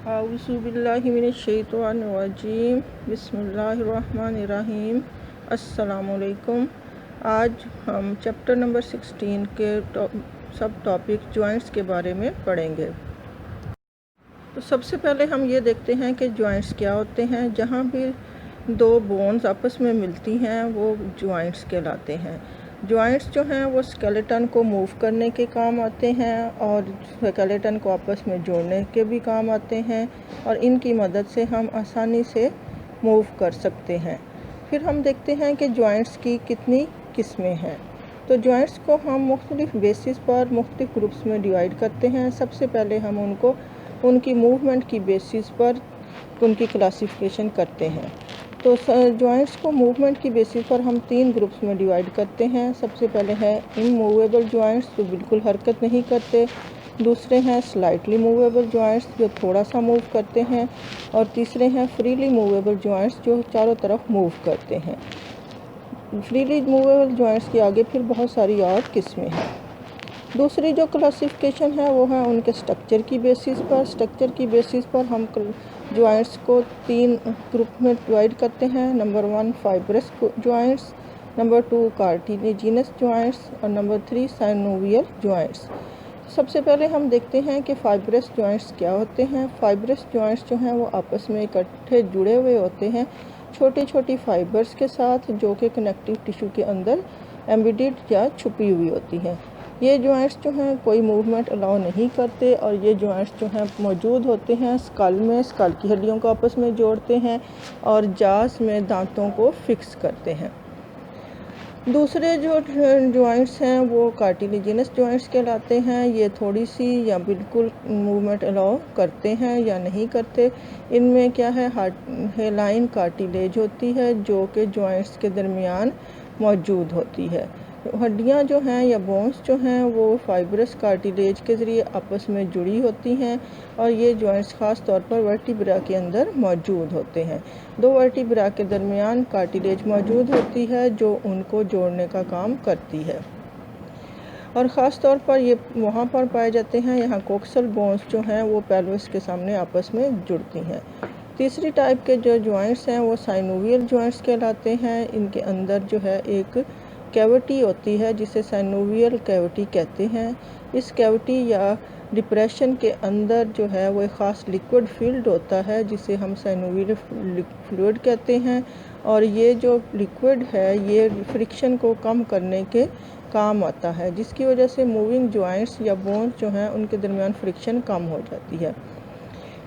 आऊज़ुबिल्लाहिमिनश्शैतानिर्रजीम बिस्मिल्लाहिर्रहमानिर्रहीम। अस्सलामुअलैकुम। आज हम चैप्टर नंबर 16 के सब टॉपिक जॉइंट्स के बारे में पढ़ेंगे। तो सबसे पहले हम ये देखते हैं कि जॉइंट्स क्या होते हैं। जहाँ भी दो बोन्स आपस में मिलती हैं वो जॉइंट्स कहलाते हैं। जॉइंट्स जो हैं वो स्केलेटन को मूव करने के काम आते हैं और स्केलेटन को आपस में जोड़ने के भी काम आते हैं और इनकी मदद से हम आसानी से मूव कर सकते हैं। फिर हम देखते हैं कि जॉइंट्स की कितनी किस्में हैं। तो जॉइंट्स को हम मुख्तलिफ बेसिस पर मुख्तलिफ ग्रुप्स में डिवाइड करते हैं। सबसे पहले हम उनको उनकी मूवमेंट की बेसिस पर उनकी क्लासिफिकेशन करते हैं। तो जॉइंट्स को मूवमेंट की बेसिस पर हम 3 ग्रुप्स में डिवाइड करते हैं। सबसे पहले है इमूवेबल जॉइंट्स जो बिल्कुल हरकत नहीं करते, दूसरे हैं स्लाइटली मूवेबल जॉइंट्स जो थोड़ा सा मूव करते हैं और तीसरे हैं फ्रीली मूवेबल जॉइंट्स जो चारों तरफ मूव करते हैं। फ्रीली मूवेबल जॉइंट्स के आगे फिर बहुत सारी और किस्में हैं। दूसरी जो क्लासिफिकेशन है वो है उनके स्ट्रक्चर की बेसिस पर। स्ट्रक्चर की बेसिस पर हम जॉइंट्स को 3 ग्रुप में डिवाइड करते हैं। Number 1 fibrous joints, number 2 cartilaginous joints और नंबर 3 साइनोवियल जॉइंट्स। सबसे पहले हम देखते हैं कि फाइब्रस जॉइंट्स क्या होते हैं। फाइब्रस जॉइंट्स जो हैं वो आपस में इकट्ठे जुड़े हुए होते हैं छोटी छोटी फाइबर्स के साथ, जो कि कनेक्टिव टिश्यू के अंदर एम्बेडेड या छुपी हुई होती हैं। ये जॉइंट्स जो हैं कोई मूवमेंट अलाउ नहीं करते और ये जॉइंट्स जो हैं मौजूद होते हैं स्कल में। स्कल की हड्डियों को आपस में जोड़ते हैं और जास में दांतों को फिक्स करते हैं। दूसरे जो जॉइंट्स हैं वो कार्टिलेजिनस जॉइंट्स कहलाते हैं। ये थोड़ी सी या बिल्कुल मूवमेंट अलाउ करते हैं या नहीं करते। इनमें क्या है, हेलाइन कार्टिलेज होती है जो कि जॉइंट्स के दरमियान मौजूद होती है। हड्डियां जो हैं या बोन्स जो हैं वो फाइब्रस कार्टिलेज के ज़रिए आपस में जुड़ी होती हैं और ये जॉइंट्स ख़ास तौर पर वर्टिब्रा के अंदर मौजूद होते हैं। 2 वर्टिब्रा के दरमियान कार्टिलेज मौजूद होती है जो उनको जोड़ने का काम करती है और ख़ास तौर पर ये वहाँ पर पाए जाते हैं। यहाँ कोक्सल बोन्स जो हैं वो पेल्विस के सामने आपस में जुड़ती हैं। तीसरी टाइप के जो जॉइंट्स हैं वो साइनोवियल जॉइंट्स कहलाते हैं। इनके अंदर जो है एक कैविटी होती है जिसे साइनोवियल कैविटी कहते हैं। इस कैविटी या डिप्रेशन के अंदर जो है वो एक ख़ास लिक्विड फील्ड होता है जिसे हम साइनोवियल फ्लूइड कहते हैं और ये जो लिक्विड है ये फ्रिक्शन को कम करने के काम आता है, जिसकी वजह से मूविंग जॉइंट्स या बोन्स जो हैं उनके दरमियान फ्रिक्शन कम हो जाती है।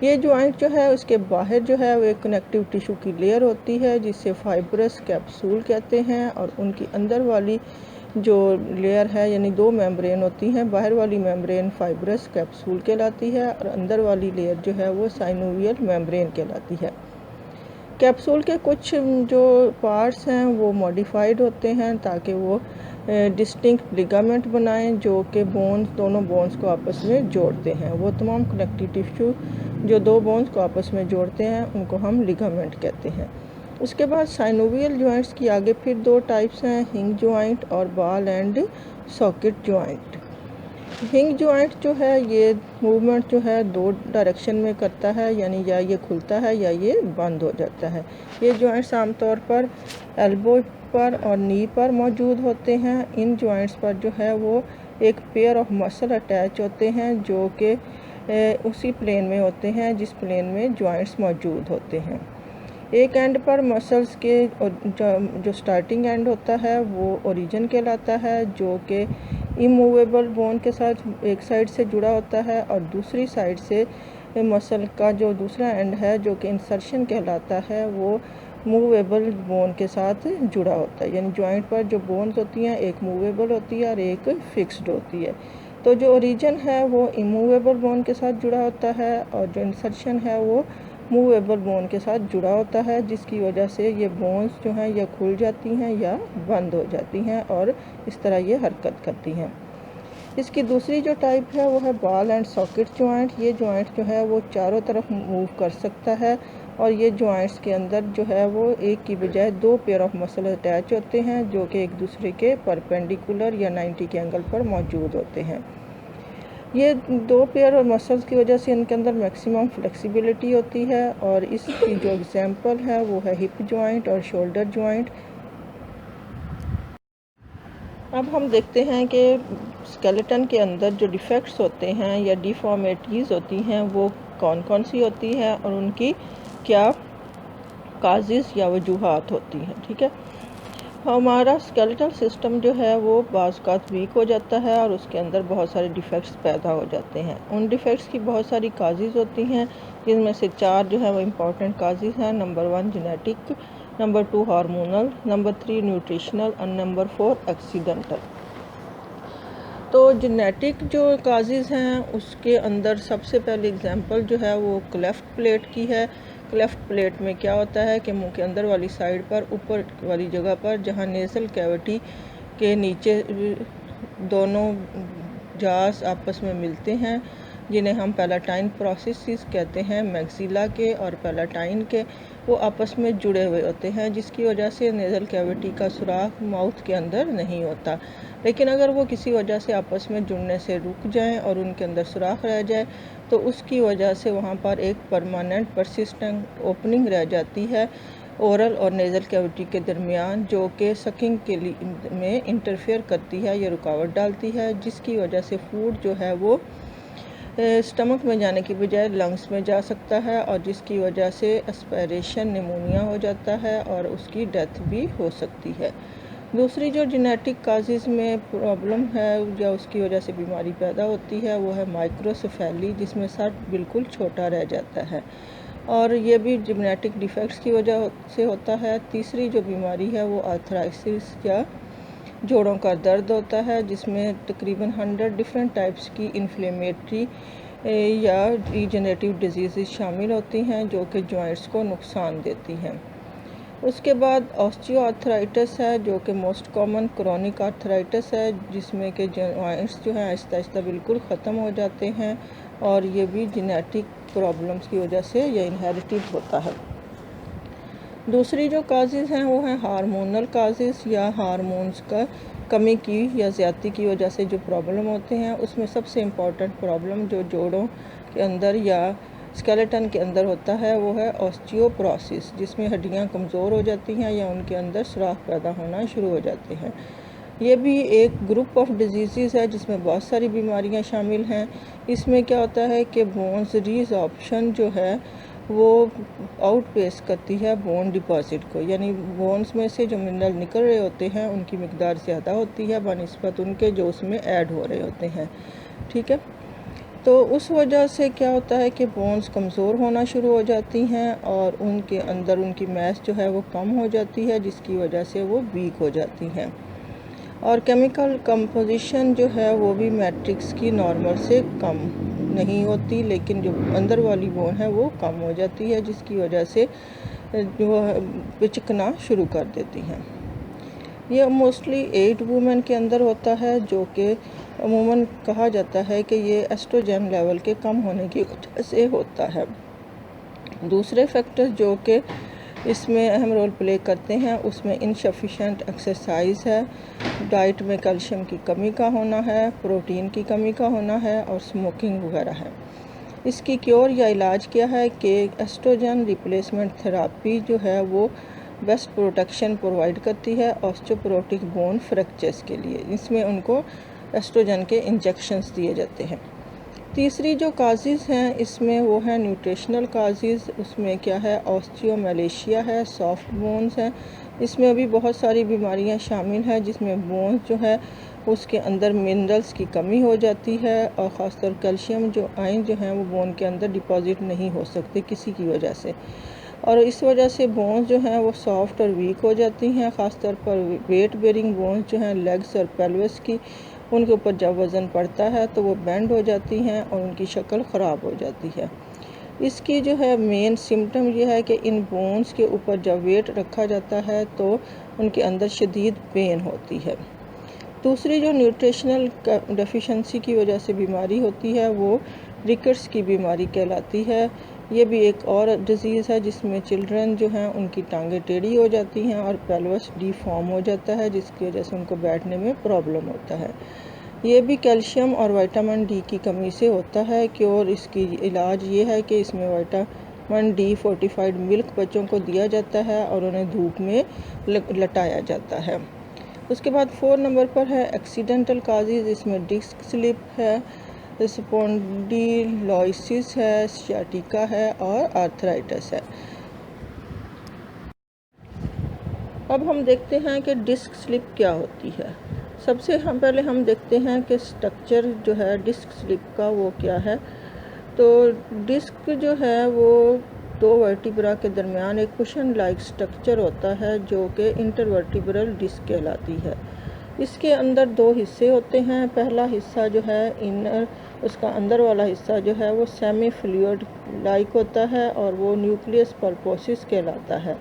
ये जॉइंट जो है उसके बाहर जो है वो एक कनेक्टिव टिश्यू की लेयर होती है जिसे फाइब्रस कैप्सूल कहते हैं और उनकी अंदर वाली जो लेयर है यानी 2 मेम्ब्रेन होती हैं। बाहर वाली मेम्ब्रेन फाइब्रस कैप्सूल कहलाती है और अंदर वाली लेयर जो है वो साइनोवियल मेम्ब्रेन कहलाती है। कैप्सूल के कुछ जो पार्ट्स हैं वो मॉडिफाइड होते हैं ताकि वो डिस्टिंक्ट लिगामेंट बनाएं जो कि दोनों बोन्स को आपस में जोड़ते हैं। वो तमाम कनेक्टिव टिश्यू जो 2 बोन्स को आपस में जोड़ते हैं उनको हम लिगामेंट कहते हैं। उसके बाद साइनोवियल जॉइंट्स की आगे फिर 2 टाइप्स हैं, हिंग जॉइंट और बॉल एंड सॉकेट जॉइंट। हिंग जॉइंट जो है ये मूवमेंट जो है 2 डायरेक्शन में करता है, यानी या ये खुलता है या ये बंद हो जाता है। ये जॉइंट्स आमतौर पर एल्बो पर और नी पर मौजूद होते हैं। इन जॉइंट्स पर जो है वो एक पेयर ऑफ मसल अटैच होते हैं जो कि उसी प्लेन में होते हैं जिस प्लेन में जॉइंट्स मौजूद होते हैं। एक एंड पर मसल्स के जो स्टार्टिंग एंड होता है वो ओरिजिन कहलाता है जो कि इमूवेबल बोन के साथ एक साइड से जुड़ा होता है और दूसरी साइड से मसल का जो दूसरा एंड है जो कि इंसर्शन कहलाता है वो मूवेबल बोन के साथ जुड़ा होता है। यानी जॉइंट पर जो बोन्स होती हैं एक मूवेबल होती है और एक फिक्स्ड होती है। तो जो ओरिजिन है वो इमूवेबल बोन के साथ जुड़ा होता है और जो इंसर्शन है वो मूवेबल बोन के साथ जुड़ा होता है, जिसकी वजह से ये बोन्स जो हैं ये खुल जाती हैं या बंद हो जाती हैं और इस तरह ये हरकत करती हैं। इसकी दूसरी जो टाइप है वो है बॉल एंड सॉकेट जॉइंट। ये जॉइंट जो है वो चारों तरफ मूव कर सकता है और ये जॉइंट्स के अंदर जो है वो एक की बजाय 2 पेयर ऑफ मसल अटैच होते हैं जो कि एक दूसरे के परपेंडिकुलर या 90 के एंगल पर मौजूद होते हैं। ये दो पेयर और मसल्स की वजह से इनके अंदर मैक्सिमम फ्लेक्सिबिलिटी होती है। और इसकी जो एग्जांपल है वो है हिप जॉइंट और शोल्डर जॉइंट। अब हम देखते हैं कि स्केलेटन के अंदर जो डिफेक्ट्स होते हैं या डिफॉर्मिटीज़ होती हैं वो कौन कौन सी होती हैं और उनकी क्या काजेज़ या वजूहात होती हैं। ठीक है, हमारा स्केलेटल सिस्टम जो है वो बाज़ वीक हो जाता है और उसके अंदर बहुत सारे डिफेक्ट्स पैदा हो जाते हैं। उन डिफेक्ट्स की बहुत सारी काजेज़ होती हैं, जिनमें से 4 जो है वो इम्पॉर्टेंट काजेज़ हैं। Number 1 genetic, number 2 hormonal, number 3 nutritional और नंबर 4 एक्सीडेंटल। तो जेनेटिक जो काजेज़ हैं उसके अंदर सबसे पहले एग्जांपल जो है वो क्लेफ्ट प्लेट की है। क्लेफ्ट प्लेट में क्या होता है कि मुंह के अंदर वाली साइड पर, ऊपर वाली जगह पर, जहां नेज़ल कैविटी के नीचे दोनों जास आपस में मिलते हैं, जिन्हें हम पैलाटाइन प्रोसेसेस कहते हैं, मैक्सिला के और पैलाटाइन के, वो आपस में जुड़े हुए होते हैं, जिसकी वजह से नेज़ल कैविटी का सुराख माउथ के अंदर नहीं होता। लेकिन अगर वो किसी वजह से आपस में जुड़ने से रुक जाएं और उनके अंदर सुराख रह जाए तो उसकी वजह से वहाँ पर एक परमानेंट परसिस्टेंट ओपनिंग रह जाती है ओरल और नेज़ल कैविटी के दरमियान, जो कि सकिंग के लिए में इंटरफेयर करती है या रुकावट डालती है, जिसकी वजह से फूड जो है वो स्टमक में जाने की बजाय लंग्स में जा सकता है और जिसकी वजह से एस्पिरेशन निमोनिया हो जाता है और उसकी डेथ भी हो सकती है। दूसरी जो जेनेटिक काजेज़ में प्रॉब्लम है या उसकी वजह से बीमारी पैदा होती है वो है माइक्रोसेफेली, जिसमें सर बिल्कुल छोटा रह जाता है और ये भी जेनेटिक डिफेक्ट्स की वजह से होता है। तीसरी जो बीमारी है वो आर्थराइटिस या जोड़ों का दर्द होता है, जिसमें तकरीबन 100 डिफरेंट टाइप्स की इन्फ्लेमेटरी या रीजनरेटिव डिजीज़ शामिल होती हैं जो कि जॉइंट्स को नुकसान देती हैं। उसके बाद ऑस्टियोआर्थराइटिस है जो कि मोस्ट कॉमन क्रोनिक आर्थराइटिस है, जिसमें कि जॉइंट्स जो हैं आहिस्ता आहिस्ता बिल्कुल ख़त्म हो जाते हैं और ये भी जेनेटिक प्रॉब्लम्स की वजह से ये इनहेरिटेड होता है। दूसरी जो काजेज़ हैं वो हैं हार्मोनल काजेज़ या हार्मोन्स का कमी की या ज़्यादती की वजह से जो प्रॉब्लम होते हैं। उसमें सबसे इम्पॉर्टेंट प्रॉब्लम जो जोड़ों के अंदर या स्केलेटन के अंदर होता है वो है ऑस्टियोपोरोसिस, जिसमें हड्डियां कमज़ोर हो जाती हैं या उनके अंदर सुराख पैदा होना शुरू हो जाते हैं। ये भी एक ग्रुप ऑफ डिजीज़ है जिसमें बहुत सारी बीमारियां शामिल हैं। इसमें क्या होता है कि बोन्स रीजॉर्प्शन जो है वो आउटपेस करती है बोन डिपॉजिट को, यानी बोन्स में से जो मिनरल निकल रहे होते हैं उनकी मिकदार ज़्यादा होती है बनिस्बत उनके जो उसमें ऐड हो रहे होते हैं। ठीक है, तो उस वजह से क्या होता है कि बोन्स कमज़ोर होना शुरू हो जाती हैं और उनके अंदर उनकी मैस जो है वो कम हो जाती है, जिसकी वजह से वो वीक हो जाती हैं। और केमिकल कंपोजिशन जो है वो भी मैट्रिक्स की नॉर्मल से कम नहीं होती, लेकिन जो अंदर वाली बोन है वो कम हो जाती है, जिसकी वजह से जो पिचकना शुरू कर देती हैं। यह मोस्टली 8 वुमेन के अंदर होता है, जो कि अमूमन कहा जाता है कि ये एस्ट्रोजन लेवल के कम होने की वजह से होता है। दूसरे फैक्टर्स जो कि इसमें अहम रोल प्ले करते हैं उसमें इनसफिशिएंट एक्सरसाइज है, डाइट में कैल्शियम की कमी का होना है, प्रोटीन की कमी का होना है और स्मोकिंग वगैरह है। इसकी क्योर या इलाज क्या है कि एस्ट्रोजन रिप्लेसमेंट थेरापी जो है वो बेस्ट प्रोटेक्शन प्रोवाइड करती है ऑस्टियोपोरोटिक बोन फ्रैक्चर्स के लिए। इसमें उनको एस्ट्रोजन के इंजेक्शंस दिए जाते हैं। तीसरी जो काजेज़ हैं इसमें वो है न्यूट्रिशनल काजेज़। उसमें क्या है, ऑस्टियोमलेशिया है, सॉफ्ट बोन्स हैं। इसमें भी बहुत सारी बीमारियां शामिल हैं, जिसमें बोन्स जो है उसके अंदर मिनरल्स की कमी हो जाती है और ख़ासतौर कैल्शियम जो आयन जो हैं वो बोन के अंदर डिपॉजिट नहीं हो सकते किसी की वजह से, और इस वजह से बोन्स जो हैं वो सॉफ्ट और वीक हो जाती हैं। ख़ासतौर पर वेट बेरिंग बोन्स जो हैं लेग्स और पेल्विस की, उनके ऊपर जब वज़न पड़ता है तो वो बेंड हो जाती हैं और उनकी शक्ल ख़राब हो जाती है। इसकी जो है मेन सिम्टम ये है कि इन बोन्स के ऊपर जब वेट रखा जाता है तो उनके अंदर शदीद पेन होती है। दूसरी जो न्यूट्रिशनल डेफिशिएंसी की वजह से बीमारी होती है वो रिकेट्स की बीमारी कहलाती है। ये भी एक और डिज़ीज़ है जिसमें चिल्ड्रन जो हैं उनकी टांगें टेढ़ी हो जाती हैं और पेल्विस डिफॉर्म हो जाता है, जिसकी वजह से उनको बैठने में प्रॉब्लम होता है। ये भी कैल्शियम और विटामिन डी की कमी से होता है कि और इसकी इलाज ये है कि इसमें विटामिन डी फोर्टिफाइड मिल्क बच्चों को दिया जाता है और उन्हें धूप में लटाया जाता है। उसके बाद 4 नंबर पर है एक्सीडेंटल काजेज़। इसमें डिस्क स्लिप है, स्पॉन्डिलोसिस है, सियाटिका है और आर्थराइटिस है। अब हम देखते हैं कि डिस्क स्लिप क्या होती है। सबसे पहले हम देखते हैं कि स्ट्रक्चर जो है डिस्क स्लिप का वो क्या है। तो डिस्क जो है वो दो वर्टिब्रा के दरमियान एक कुशन लाइक स्ट्रक्चर होता है जो कि इंटरवर्टिब्रल डिस्क कहलाती है। इसके अंदर दो हिस्से होते हैं। पहला हिस्सा जो है इनर, उसका अंदर वाला हिस्सा जो है वो सेमी फ्लूइड लाइक होता है और वो न्यूक्लियस पल्पोसिस कहलाता है,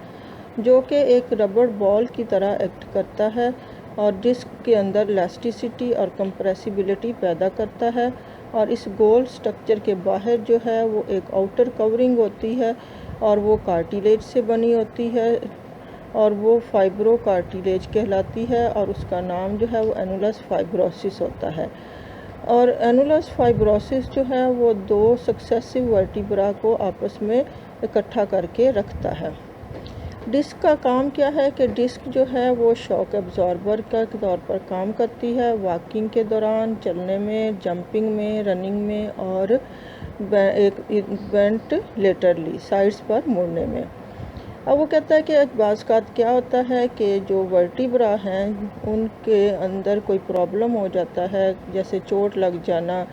जो कि एक रबड़ बॉल की तरह एक्ट करता है और डिस्क के अंदर इलास्टिसिटी और कंप्रेसिबिलिटी पैदा करता है। और इस गोल स्ट्रक्चर के बाहर जो है वो एक आउटर कवरिंग होती है और वो कार्टिलेज से बनी होती है और वो फाइब्रो कार्टिलेज कहलाती है और उसका नाम जो है वो एनुलस फाइब्रोसिस होता है। और एनुलस फाइब्रोसिस जो है वो दो सक्सेसिव वर्टिब्रा को आपस में इकट्ठा करके रखता है। डिस्क का काम क्या है कि डिस्क जो है वो शॉक एब्जॉर्बर के तौर पर काम करती है वॉकिंग के दौरान, चलने में, जंपिंग में, रनिंग में और बेंट लेटरली साइड्स पर मुड़ने में। अब वो कहता है कि बाज़-औक़ात क्या होता है कि जो वर्टिब्रा हैं उनके अंदर कोई प्रॉब्लम हो जाता है, जैसे चोट लग जाना,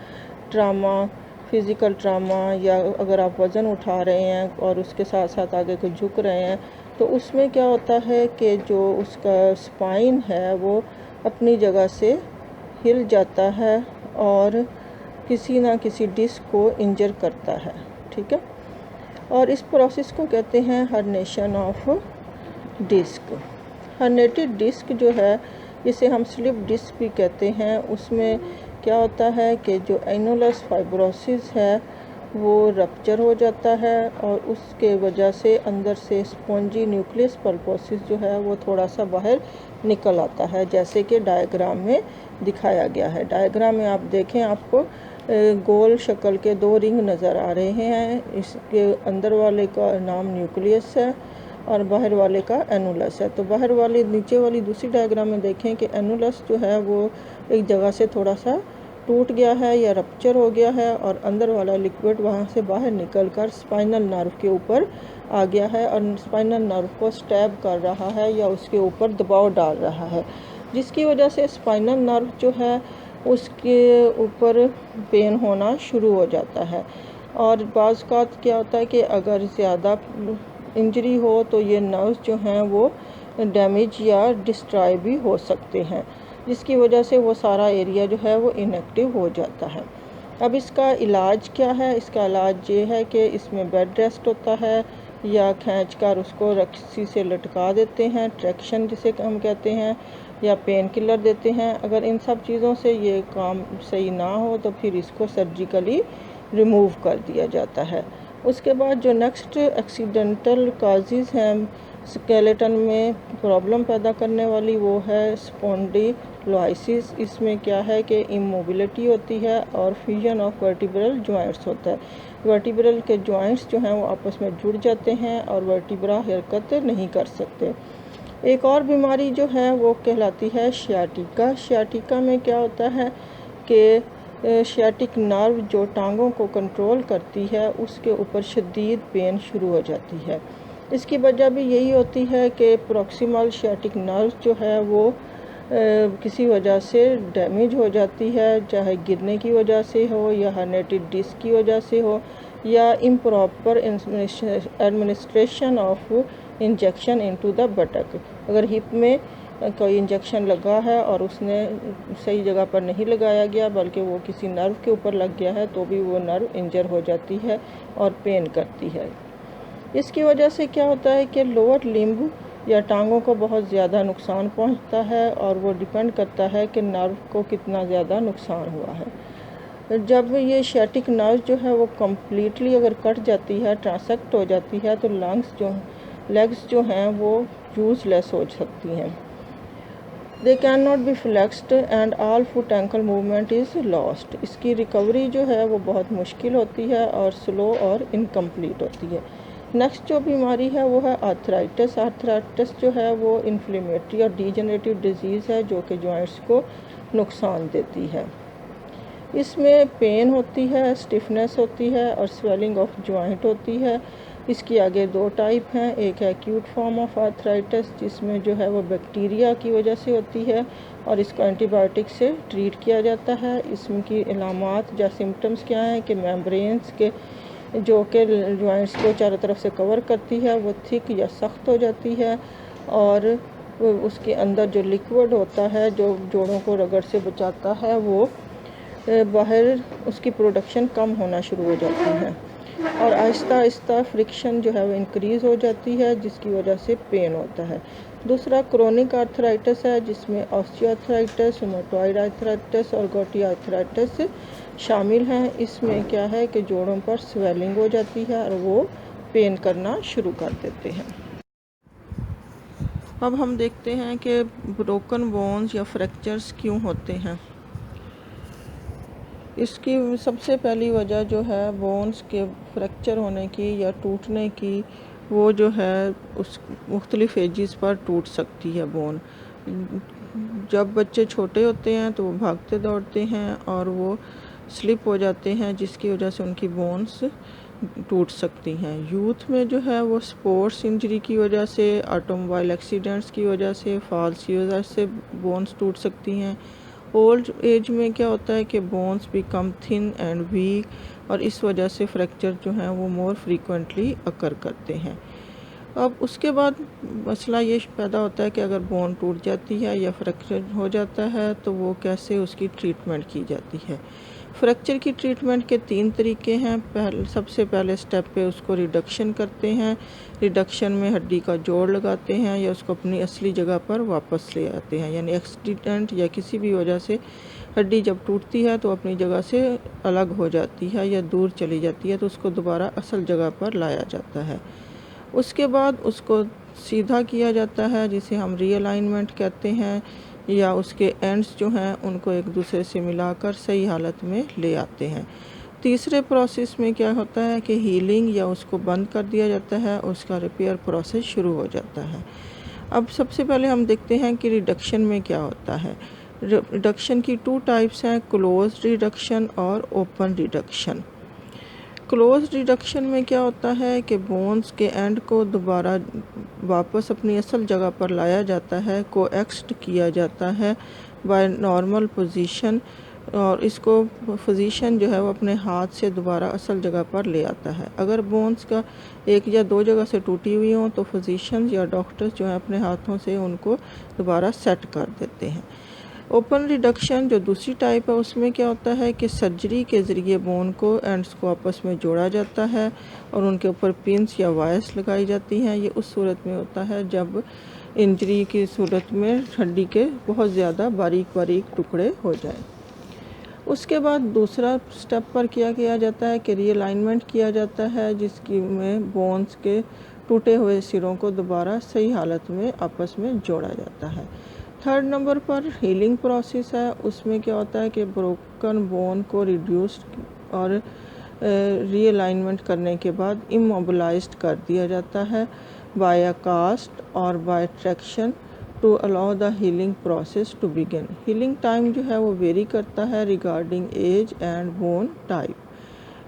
ट्रामा, फिज़िकल ट्रामा, या अगर आप वज़न उठा रहे हैं और उसके साथ साथ आगे को झुक रहे हैं तो उसमें क्या होता है कि जो उसका स्पाइन है वो अपनी जगह से हिल जाता है और किसी ना किसी डिस्क को इंजर करता है। ठीक है, और इस प्रोसेस को कहते हैं हर्नेशन ऑफ डिस्क। हर्नेटेड डिस्क जो है, जिसे हम स्लिप डिस्क भी कहते हैं, उसमें क्या होता है कि जो एनुलस फाइब्रोसिस है वो रप्चर हो जाता है और उसके वजह से अंदर से स्पॉन्जी न्यूक्लियस पल्पोसिस जो है वो थोड़ा सा बाहर निकल आता है, जैसे कि डायग्राम में दिखाया गया है। डायग्राम में आप देखें, आपको गोल शक्ल के दो रिंग नज़र आ रहे हैं। इसके अंदर वाले का नाम न्यूक्लियस है और बाहर वाले का एनुलस है। तो बाहर वाली, नीचे वाली दूसरी डायग्राम में देखें कि एनुलस जो है वो एक जगह से थोड़ा सा टूट गया है या रप्चर हो गया है और अंदर वाला लिक्विड वहाँ से बाहर निकलकर स्पाइनल नर्व के ऊपर आ गया है और स्पाइनल नर्व को स्टैब कर रहा है या उसके ऊपर दबाव डाल रहा है, जिसकी वजह से स्पाइनल नर्व जो है उसके ऊपर पेन होना शुरू हो जाता है। और बाज़ औक़ात क्या होता है कि अगर ज़्यादा इंजरी हो तो ये नर्व्स जो हैं वो डैमेज या डिस्ट्रॉय भी हो सकते हैं, जिसकी वजह से वो सारा एरिया जो है वो इनएक्टिव हो जाता है। अब इसका इलाज क्या है? इसका इलाज ये है कि इसमें बेड रेस्ट होता है या खींचकर उसको रस्सी से लटका देते हैं, ट्रैक्शन जिसे हम कहते हैं, या पेन किलर देते हैं। अगर इन सब चीज़ों से ये काम सही ना हो तो फिर इसको सर्जिकली रिमूव कर दिया जाता है। उसके बाद जो नेक्स्ट एक्सीडेंटल काजेज़ हैं स्केलेटन में प्रॉब्लम पैदा करने वाली, वो है स्पॉन्डिलोसिस। इसमें क्या है कि इमोबिलिटी होती है और फ्यूजन ऑफ वर्टिब्रल जॉइंट्स होता है। वर्टिब्रल के जॉइंट्स जो हैं वो आपस में जुड़ जाते हैं और वर्टिब्रा हरकत नहीं कर सकते। एक और बीमारी जो है वो कहलाती है सियाटिका। सियाटिका में क्या होता है कि सियाटिक नर्व जो टांगों को कंट्रोल करती है उसके ऊपर शदीद पेन शुरू हो जाती है। इसकी वजह भी यही होती है कि प्रॉक्सिमल सियाटिक नर्व जो है वो किसी वजह से डैमेज हो जाती है, चाहे गिरने की वजह से हो या हर्नेटेड डिस्क की वजह से हो या improper administration of injection into the buttock. अगर हिप में कोई इंजेक्शन लगा है और उसने सही जगह पर नहीं लगाया गया बल्कि वो किसी नर्व के ऊपर लग गया है तो भी वो नर्व इंजर हो जाती है और पेन करती है। इसकी वजह से क्या होता है कि लोअर लिम्ब या टांगों को बहुत ज़्यादा नुकसान पहुंचता है और वो डिपेंड करता है कि नर्व को कितना ज़्यादा नुकसान हुआ है। जब ये सियाटिक नर्व जो है वो कम्प्लीटली अगर कट जाती है, ट्रांसेक्ट हो जाती है, तो लेग्स जो हैं वो यूज़लेस हो सकती हैं। They can not be flexed and all foot ankle movement is lost. इसकी रिकवरी जो है वो बहुत मुश्किल होती है और स्लो और इनकम्प्लीट होती है। नेक्स्ट जो बीमारी है वो है आर्थराइटिस। आर्थराइटिस जो है वो इन्फ्लेमेटरी और डीजनरेटिव डिजीज़ है जो कि जॉइंट्स को नुकसान देती है। इसमें पेन होती है, स्टिफनेस होती है और स्वेलिंग ऑफ जॉइंट होती है। इसकी आगे दो टाइप हैं, एक है एक्यूट फॉर्म ऑफ आर्थराइटिस जिसमें जो है वो बैक्टीरिया की वजह से होती है और इसको एंटीबायोटिक से ट्रीट किया जाता है। इसमें की इलामात या सिम्टम्स क्या हैं कि मेम्ब्रेन्स के जो कि जॉइंट्स को चारों तरफ से कवर करती है वो थिक या सख्त हो जाती है और उसके अंदर जो लिक्विड होता है जो जोड़ों को रगड़ से बचाता है वो बाहर उसकी प्रोडक्शन कम होना शुरू हो जाती है और आहिस्ता आहिस्ता फ्रिक्शन जो है वो इंक्रीज़ हो जाती है जिसकी वजह से पेन होता है। दूसरा क्रोनिक आर्थराइटिस है जिसमें ऑस्टियोआर्थराइटिस, रूमेटॉइड आर्थराइटिस और गॉटी आर्थराइटिस शामिल हैं। इसमें क्या है कि जोड़ों पर स्वेलिंग हो जाती है और वो पेन करना शुरू कर देते हैं। अब हम देखते हैं कि ब्रोकन बोन्स या फ्रैक्चर्स क्यों होते हैं। इसकी सबसे पहली वजह जो है बोन्स के फ्रैक्चर होने की या टूटने की वो जो है उस मुख्तलिफ़ एजेस पर टूट सकती है बोन। जब बच्चे छोटे होते हैं तो वो भागते दौड़ते हैं और वो स्लिप हो जाते हैं जिसकी वजह से उनकी बोन्स टूट सकती हैं। यूथ में जो है वो स्पोर्ट्स इंजरी की वजह से, ऑटोमोबाइल एक्सीडेंट्स की वजह से, फॉल्स की वजह से बोन्स टूट सकती हैं। ओल्ड एज में क्या होता है कि bones become thin and weak और इस वजह से फ्रैक्चर जो हैं वो मोर फ्रीक्वेंटली अकर करते हैं। अब उसके बाद मसला ये पैदा होता है कि अगर बोन टूट जाती है या फ्रैक्चर हो जाता है तो वो कैसे उसकी ट्रीटमेंट की जाती है। फ्रैक्चर की ट्रीटमेंट के 3 तरीके हैं। सबसे पहले स्टेप पे उसको रिडक्शन करते हैं। रिडक्शन में हड्डी का जोड़ लगाते हैं या उसको अपनी असली जगह पर वापस ले आते हैं, यानी एक्सीडेंट या किसी भी वजह से हड्डी जब टूटती है तो अपनी जगह से अलग हो जाती है या दूर चली जाती है तो उसको दोबारा असल जगह पर लाया जाता है। उसके बाद उसको सीधा किया जाता है जिसे हम रीअलाइनमेंट कहते हैं, या उसके एंड्स जो हैं उनको एक दूसरे से मिलाकर सही हालत में ले आते हैं। तीसरे प्रोसेस में क्या होता है कि हीलिंग या उसको बंद कर दिया जाता है, उसका रिपेयर प्रोसेस शुरू हो जाता है। अब सबसे पहले हम देखते हैं कि रिडक्शन में क्या होता है। रिडक्शन की 2 टाइप्स हैं, क्लोज रिडक्शन और ओपन रिडक्शन। क्लोज रिडक्शन में क्या होता है कि बोन्स के एंड को दोबारा वापस अपनी असल जगह पर लाया जाता है, कोएक्स्ट किया जाता है बाय नॉर्मल पोजीशन, और इसको फिजिशियन जो है वो अपने हाथ से दोबारा असल जगह पर ले आता है। अगर बोन्स का 1 या 2 जगह से टूटी हुई हों तो फिजिशियन या डॉक्टर्स जो है अपने हाथों से उनको दोबारा सेट कर देते हैं। ओपन रिडक्शन जो दूसरी टाइप है उसमें क्या होता है कि सर्जरी के ज़रिए बोन को एंड्स को आपस में जोड़ा जाता है और उनके ऊपर पिन्स या वायर्स लगाई जाती हैं। ये उस सूरत में होता है जब इंजरी की सूरत में हड्डी के बहुत ज़्यादा बारीक बारीक टुकड़े हो जाएं। उसके बाद दूसरा स्टेप पर किया जाता है कि रीअलाइनमेंट किया जाता है जिसकी में बोन्स के टूटे हुए सिरों को दोबारा सही हालत में आपस में जोड़ा जाता है। 3rd नंबर पर हीलिंग प्रोसेस है। उसमें क्या होता है कि ब्रोकन बोन को रिड्यूस और रीअलाइनमेंट करने के बाद इमोबिलाइज्ड कर दिया जाता है बाय अ कास्ट और by traction to allow the healing process to begin. Healing time जो है वो वेरी करता है regarding age and bone type.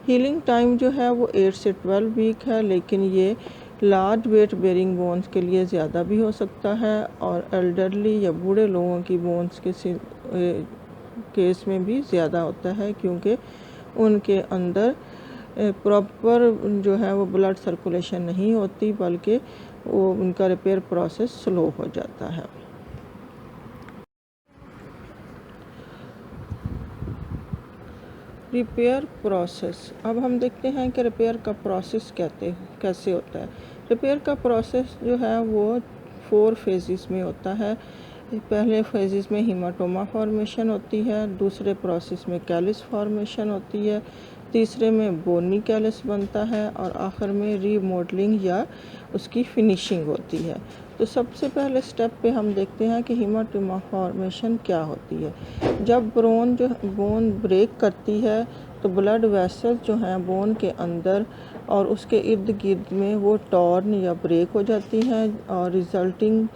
Healing time जो है वो 8 से 12 वीक है, लेकिन ये लार्ज वेट बेरिंग बोन्स के लिए ज़्यादा भी हो सकता है और एल्डरली या बूढ़े लोगों की बोन्स के केस में भी ज़्यादा होता है क्योंकि उनके अंदर प्रॉपर जो है वो ब्लड सर्कुलेशन नहीं होती, बल्कि वो उनका रिपेयर प्रोसेस स्लो हो जाता है। रिपेयर प्रोसेस, अब हम देखते हैं कि रिपेयर का प्रोसेस कैसे होता है। रिपेयर का प्रोसेस जो है वो 4 फेजेस में होता है। पहले फेजेस में हीमाटोमा फॉर्मेशन होती है, दूसरे प्रोसेस में कैलिस फॉर्मेशन होती है, तीसरे में बोनी कैलस बनता है और आखिर में रीमॉडलिंग या उसकी फिनिशिंग होती है। तो सबसे पहले स्टेप पे हम देखते हैं कि हीमाटोमा फॉर्मेशन क्या होती है। जब बोन ब्रेक करती है तो ब्लड वेसल्स जो हैं बोन के अंदर और उसके इर्द गिर्द में वो टॉर्न या ब्रेक हो जाती हैं और रिजल्टिंग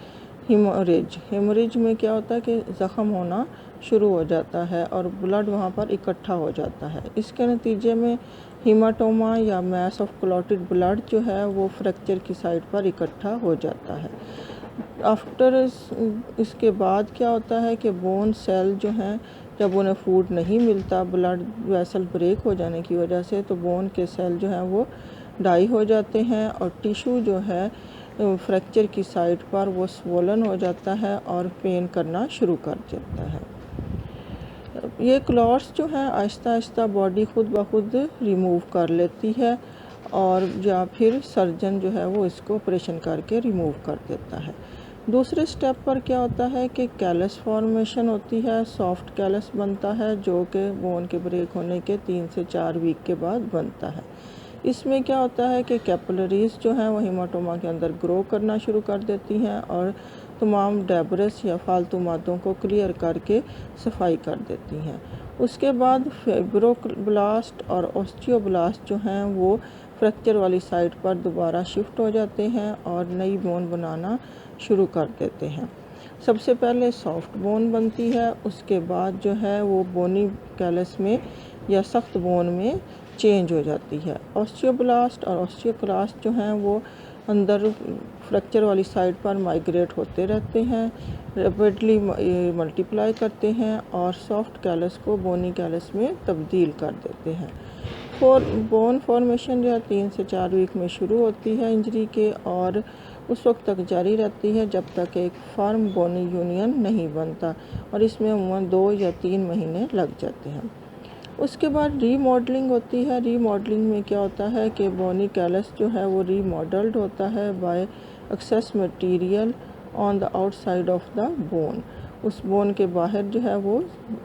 हेमोरेज में क्या होता है कि ज़ख़म होना शुरू हो जाता है और ब्लड वहाँ पर इकट्ठा हो जाता है। इसके नतीजे में हीमाटोमा या मैस ऑफ क्लॉटेड ब्लड जो है वो फ्रैक्चर की साइड पर इकट्ठा हो जाता है। आफ्टर इसके बाद क्या होता है कि बोन सेल जो हैं जब उन्हें फूड नहीं मिलता ब्लड वेसल ब्रेक हो जाने की वजह से, तो बोन के सेल जो हैं वो डाई हो जाते हैं और टिश्यू जो है फ्रैक्चर की साइड पर वो स्वोलन हो जाता है और पेन करना शुरू कर देता है। ये क्लॉट्स जो हैं आहिस्ता आहिस्ता बॉडी खुद ब खुद रिमूव कर लेती है और या फिर सर्जन जो है वो इसको ऑपरेशन करके रिमूव कर देता है। दूसरे स्टेप पर क्या होता है कि कैलस फॉर्मेशन होती है, सॉफ्ट कैलस बनता है जो कि बोन के ब्रेक होने के 3 से 4 वीक के बाद बनता है। इसमें क्या होता है कि कैपिलरीज जो हैं वो हीमाटोमा के अंदर ग्रो करना शुरू कर देती हैं और तमाम डेब्रिस या फालतू मादों को क्लियर करके सफाई कर देती हैं। उसके बाद फाइब्रोब्लास्ट और ऑस्टियोब्लास्ट जो हैं वो फ्रैक्चर वाली साइड पर दोबारा शिफ्ट हो जाते हैं और नई बोन बनाना शुरू कर देते हैं। सबसे पहले सॉफ्ट बोन बनती है, उसके बाद जो है वो बोनी कैलस में या सख्त बोन में चेंज हो जाती है। ऑस्टियोब्लास्ट और ऑस्टियोक्लास्ट जो हैं वो अंदर फ्रैक्चर वाली साइड पर माइग्रेट होते रहते हैं, रैपिडली मल्टीप्लाई करते हैं और सॉफ्ट कैलस को बोनी कैलस में तब्दील कर देते हैं। बोन फॉर्मेशन जो है 3 से 4 वीक में शुरू होती है इंजरी के और उस वक्त तक जारी रहती है जब तक एक फर्म बोनी यूनियन नहीं बनता और इसमें अमूमन 2 या 3 महीने लग जाते हैं। उसके बाद रीमॉडलिंग होती है। रीमॉडलिंग में क्या होता है कि बोनी कैलस जो है वो रीमॉडल्ड होता है bye access material on the outside of the bone. उस बोन के बाहर जो है वो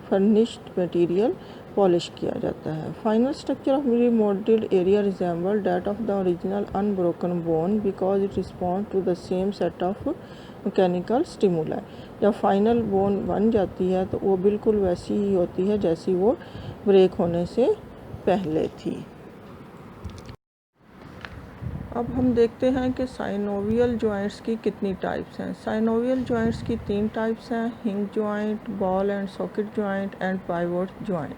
फर्निश्ड मटेरियल पॉलिश किया जाता है। Final structure of remodeled area resemble that of the original unbroken bone because it respond to the same set of mechanical stimuli. जब फाइनल बोन बन जाती है तो वो बिल्कुल वैसी ही होती है जैसी वो ब्रेक होने से पहले थी। अब हम देखते हैं कि साइनोवियल जॉइंट्स की कितनी टाइप्स हैं। साइनोवियल जॉइंट्स की 3 टाइप्स हैं, हिंग joint, ball and socket joint and pivot joint.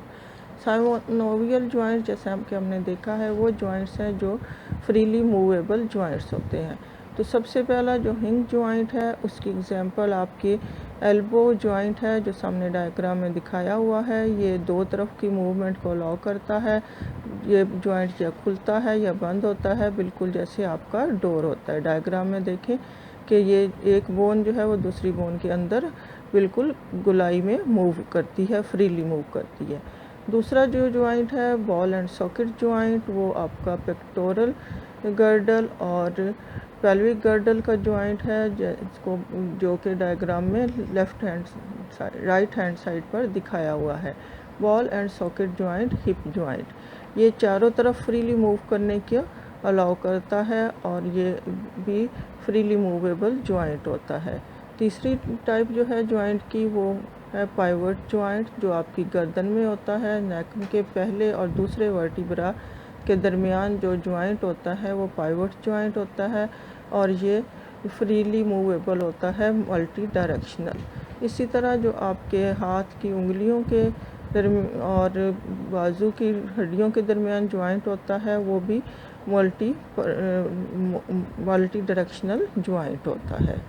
Synovial joint जैसे कि हमने देखा है वो जॉइंट्स हैं जो फ्रीली मूवेबल जॉइंट्स होते हैं। तो सबसे पहला जो हिंग जॉइंट है उसकी एग्जांपल आपकी एल्बो जॉइंट है जो सामने डायग्राम में दिखाया हुआ है। ये 2 तरफ की मूवमेंट को अलाउ करता है। ये जॉइंट या खुलता है या बंद होता है बिल्कुल जैसे आपका डोर होता है। डायग्राम में देखें कि ये एक बोन जो है वो दूसरी बोन के अंदर बिल्कुल गोलाई में मूव करती है, फ्रीली मूव करती है। दूसरा जो जॉइंट है बॉल एंड सॉकेट जॉइंट, वो आपका पेक्टोरल गर्डल और पेल्विक गर्डल का जॉइंट है जिसको जो कि डायग्राम में राइट हैंड साइड पर दिखाया हुआ है। Ball and socket joint, hip joint, ये चारों तरफ फ्रीली मूव करने के अलाउ करता है और ये भी फ्रीली मूवेबल जॉइंट होता है। तीसरी टाइप जो है जॉइंट की वो है पाइवट जॉइंट जो आपकी गर्दन में होता है। नेक के पहले और दूसरे वर्टिब्रा के दरमियान जो जॉइंट होता है वो पाइवट जॉइंट होता है और ये फ्रीली मूवेबल होता है, मल्टी डायरेक्शनल। इसी तरह जो आपके हाथ की उंगलियों के और बाजू की हड्डियों के दरमियान जॉइंट होता है वो भी मल्टी डायरेक्शनल जॉइंट होता है।